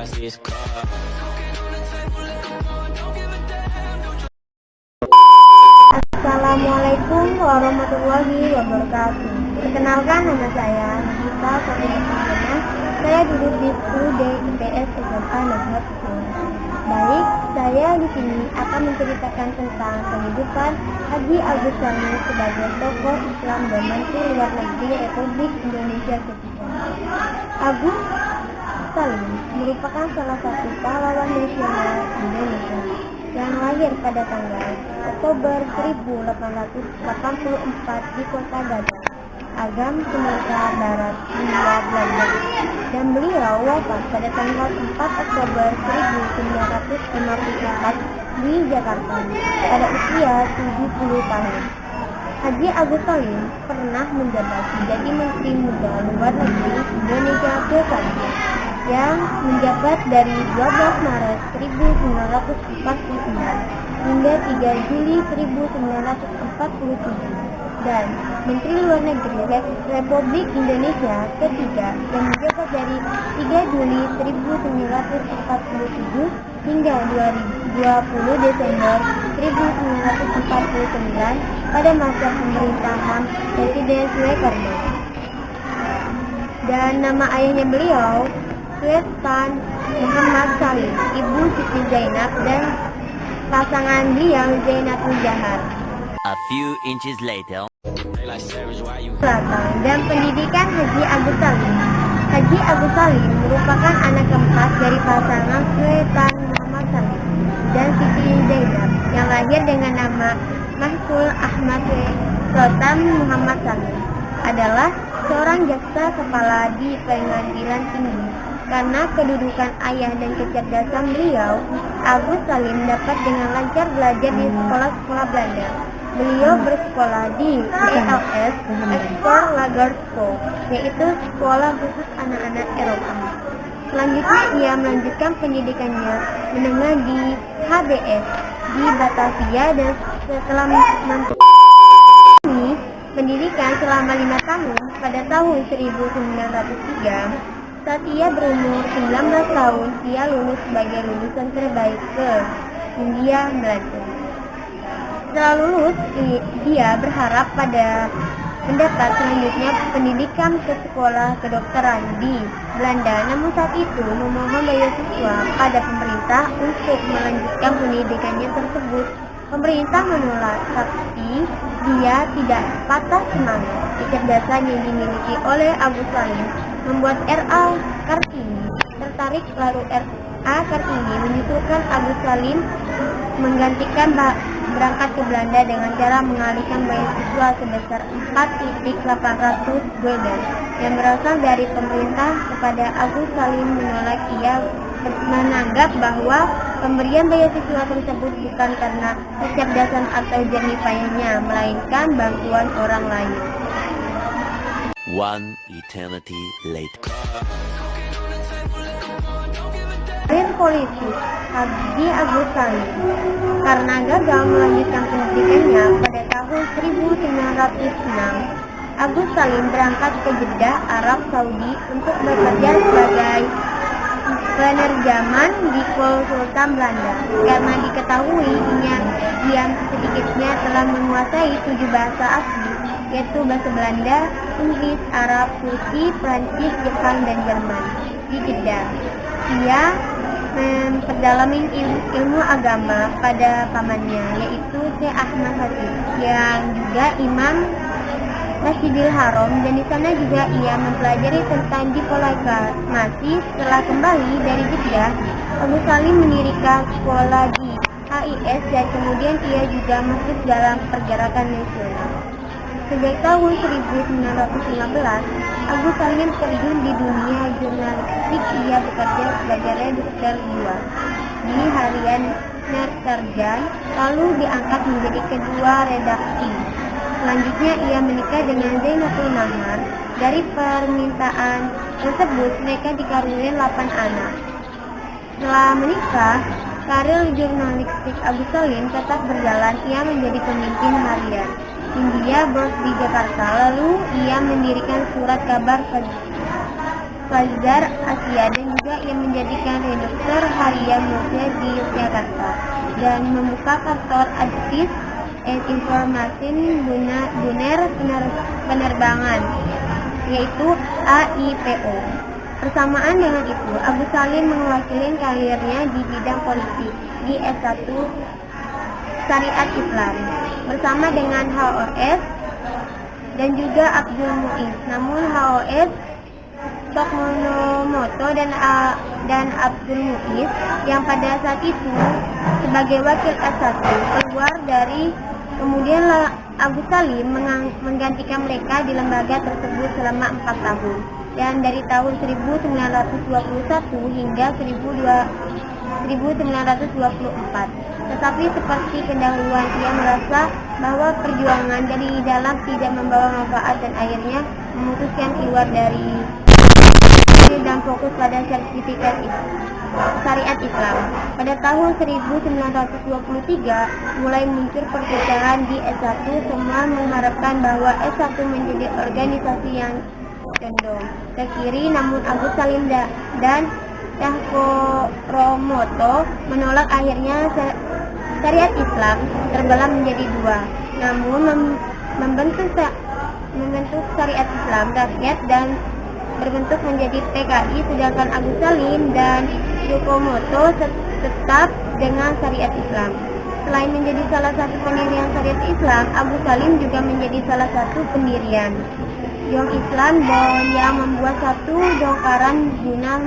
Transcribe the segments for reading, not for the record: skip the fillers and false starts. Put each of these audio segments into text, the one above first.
Assalamualaikum warahmatullahi wabarakatuh. Perkenalkan, nama saya Nagita Sofia. Saya duduk di 10D IPS SMA Negeri 10. Baik, saya di sini akan menceritakan tentang kehidupan Haji Agus Salim sebagai tokoh Islam dan Menteri Luar Negeri Republik Indonesia ketika. Agus Salim merupakan salah satu pahlawan nasional Indonesia yang lahir pada tanggal Oktober 1884 di Kota Gadang, Agam, Sumatera Barat, Hindia Belanda, dan beliau wafat pada tanggal 4 Oktober 1954 di Jakarta pada usia 70 tahun. Haji Agus Salim pernah menjabat menjadi Menteri Muda Luar Negeri Indonesia ke-1 yang menjabat dari 12 Maret 1949 hingga 3 Juli 1947 dan Menteri Luar Negeri Republik Indonesia ketiga yang menjabat dari 3 Juli 1947 hingga 20 Desember 1949 pada masa pemerintahan Presiden Soekarno. Dan nama ayahnya beliau Sultan Muhammad Salim, Ibu Siti Zainab, dan pasangan beliau Zainabul Jahar. A few inches later. Latar dan pendidikan Haji Agus Salim. Haji Agus Salim merupakan anak keempat dari pasangan Sultan Muhammad Salim dan Siti Zainab yang lahir dengan nama Mahsul Ahmad. Sultan Muhammad Salim adalah seorang jaksa kepala di pengadilan tinggi. Karena kedudukan ayah dan kecerdasan beliau, Agus Salim dapat dengan lancar belajar di sekolah-sekolah Belanda. Beliau bersekolah di ELS Export Lager School, yaitu sekolah khusus anak-anak Eropa. Selanjutnya ia melanjutkan pendidikannya menengah di HBS di Batavia dan setelah menempuh pendidikan selama 5 tahun pada tahun 1903. Saat ia berumur 19 tahun, ia lulus sebagai lulusan terbaik ke Hindia Belanda. Setelah lulus, dia berharap pada mendapat selanjutnya pendidikan ke sekolah kedokteran di Belanda. Namun saat itu memohon beasiswa pada pemerintah untuk melanjutkan pendidikannya tersebut. Pemerintah menolak, tapi dia tidak patah semangat. Kecerdasan yang dimiliki oleh Agus Salim membuat R.A. Kartini tertarik, lalu R.A. Kartini menyusulkan Agus Salim menggantikan berangkat ke Belanda dengan cara mengalihkan beasiswa sebesar 4.800 gulden yang berasal dari pemerintah kepada Agus Salim menolak. Ia menganggap bahwa pemberian beasiswa tersebut bukan karena kecerdasan atau jernih payahnya, melainkan bantuan orang lain. One eternity later. Karir politik Haji Agus Salim. Karena gagal melanjutkan pendidikannya pada tahun 1906, Agus Salim berangkat ke Jeddah, Arab Saudi untuk bekerja sebagai penerjemahan di Konsultan Belanda. Karena diketahui dia sedikitnya telah menguasai 7 bahasa asli, yaitu bahasa Belanda, Inggris, Arab, Turki, Prancis, Jepang, dan Jerman. Di Jeddah, ia memperdalami ilmu agama pada pamannya, yaitu Syekh Ahmad Khatib, yang juga imam Masjidil Haram, dan di sana juga ia mempelajari tentang diplomasi. Setelah kembali dari Jeddah, Agus Salim mendirikan sekolah di HIS dan kemudian ia juga masuk dalam pergerakan nasional. Sejak tahun 1915, Agus Salim terjun di dunia jurnalistik. Ia bekerja sebagai redaktur 2 di harian Nerterjan, lalu diangkat menjadi ketua redaksi. Selanjutnya ia menikah dengan Zainabul Nahar. Dari permintaan tersebut mereka dikaruniai 8 anak. Setelah menikah, karir jurnalistik Agus Salim tetap berjalan. Ia menjadi pemimpin harian India Bros di Jakarta. Lalu ia mendirikan surat kabar Fajar Asia dan juga juga ia menjadikan redaktur harian Muda di Yogyakarta dan membuka kantor Advice and Information Duner Penerbangan, yaitu AIPO. Bersamaan dengan itu, Agus Salim mewakili karirnya di bidang politik di S1 Syariat Islam bersama dengan HOS dan juga Abdul Muiz. Namun HOS Tokmonomoto dan Abdul Muiz yang pada saat itu sebagai wakil S1 keluar dari, kemudian Agus Salim menggantikan mereka di lembaga tersebut selama 4 tahun, dan dari tahun 1921 hingga 1924. Tetapi seperti pendahuluan, ia merasa bahwa perjuangan dari dalam tidak membawa manfaat dan akhirnya memutuskan keluar dari dan fokus pada sertifikat syariat Islam. Pada tahun 1923 mulai muncul perpecahan di S1. Semua mengharapkan bahwa S1 menjadi organisasi yang condong ke kiri, namun Agus Salim dan Romoto menolak. Akhirnya syariat Islam terbelah menjadi dua, namun membentuk syariat Islam rakyat dan berbentuk menjadi PKI, sedangkan Agus Salim dan Romoto tetap dengan syariat Islam. Selain menjadi salah satu pendirian syariat Islam, Agus Salim juga menjadi salah satu pendirian Young Islam dan yang membuat satu dongkaran guna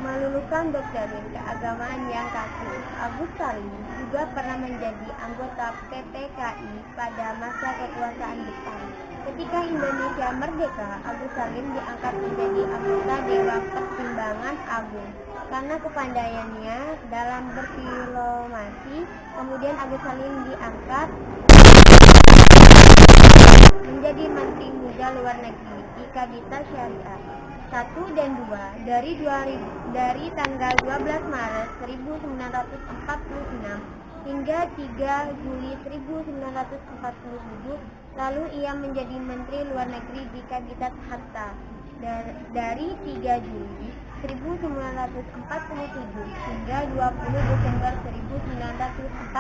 meluluhkan doktrin keagamaan yang kaku. Agus Salim juga pernah menjadi anggota PPKI pada masa kekuasaan Jepang. Ketika Indonesia merdeka, Agus Salim diangkat menjadi anggota Dewan Pertimbangan Agung karena kepandaiannya dalam berdiplomasi. Kemudian Agus Salim diangkat menjadi Menteri Muda Luar Negeri di Kabinet Syariah 1 dan 2 dari tanggal 12 Maret 1946 hingga 3 Juli 1947. Lalu ia menjadi Menteri Luar Negeri di Kabinet Hatta dari 3 Juli 1947 hingga 20 Desember 1949.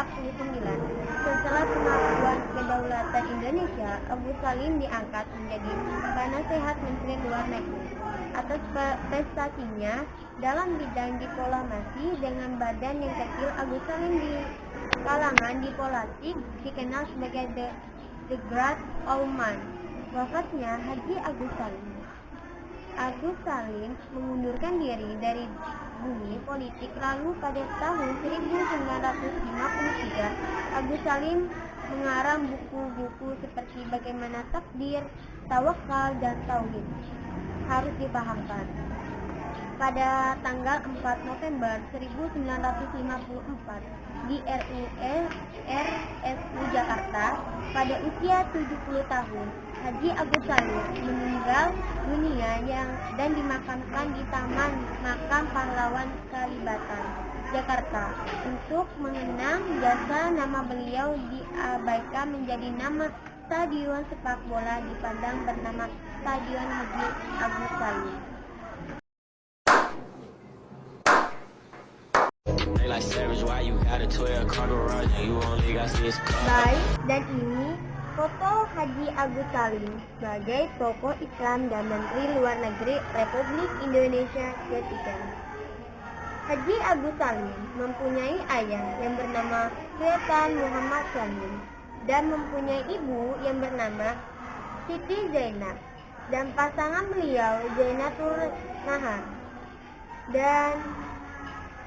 Setelah pengakuan kedaulatan Indonesia, Agus Salim diangkat menjadi Penasehat Menteri Luar Negeri. Atas prestasinya dalam bidang diplomasi dengan badan yang kecil, Agus Salim di kalangan diplomatik dikenal sebagai The Great Oman. Wafatnya Haji Agus Salim. Agus Salim mengundurkan diri dari bumi politik lalu pada tahun 1953. Agus Salim mengarang buku-buku seperti Bagaimana Takdir, Tawakal, dan Tauhid harus dipahamkan. Pada tanggal 4 November 1954 di RSU Jakarta pada usia 70 tahun, Haji Agus Salim meninggal dunia dan dimakamkan di Taman Makam Pahlawan Kalibata, Jakarta. Untuk mengenang jasa, nama beliau diabaikan menjadi nama stadion sepak bola di Padang bernama Stadion Haji Agus Salim. Baik, dan ini foto Haji Agus Salim sebagai tokoh Islam dan Menteri Luar Negeri Republik Indonesia ketiga. Haji Agus Salim mempunyai ayah yang bernama Sultan Muhammad Salim dan mempunyai ibu yang bernama Siti Zainab, dan pasangan beliau Zainatul Nahar. Dan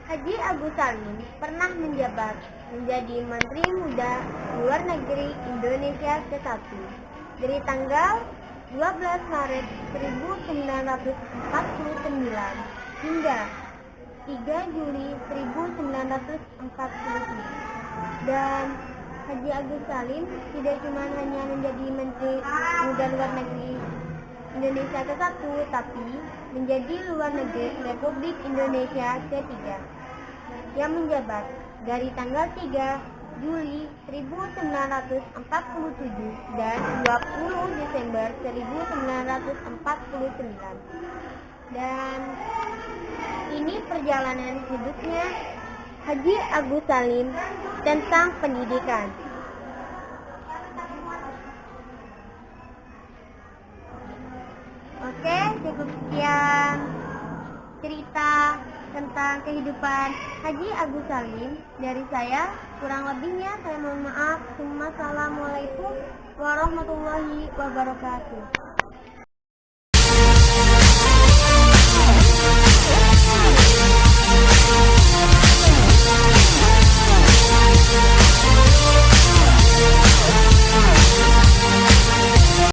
Haji Agus Salim pernah menjabat menjadi Menteri Muda Luar Negeri Indonesia ke-1 dari tanggal 12 Maret 1949 hingga 3 Juli 1947. Dan Haji Agus Salim tidak cuma hanya menjadi Menteri Muda Luar Negeri Indonesia ke-1, tapi menjadi Luar Negeri Republik Indonesia ke-3 yang menjabat dari tanggal 3 Juli 1947 dan 20 Desember 1949. Dan ini perjalanan hidupnya Haji Agus Salim tentang pendidikan. Oke, cukup sekian cerita tentang kehidupan Haji Agus Salim dari saya. Kurang lebihnya saya mohon maaf. Wassalamualaikum warahmatullahi wabarakatuh.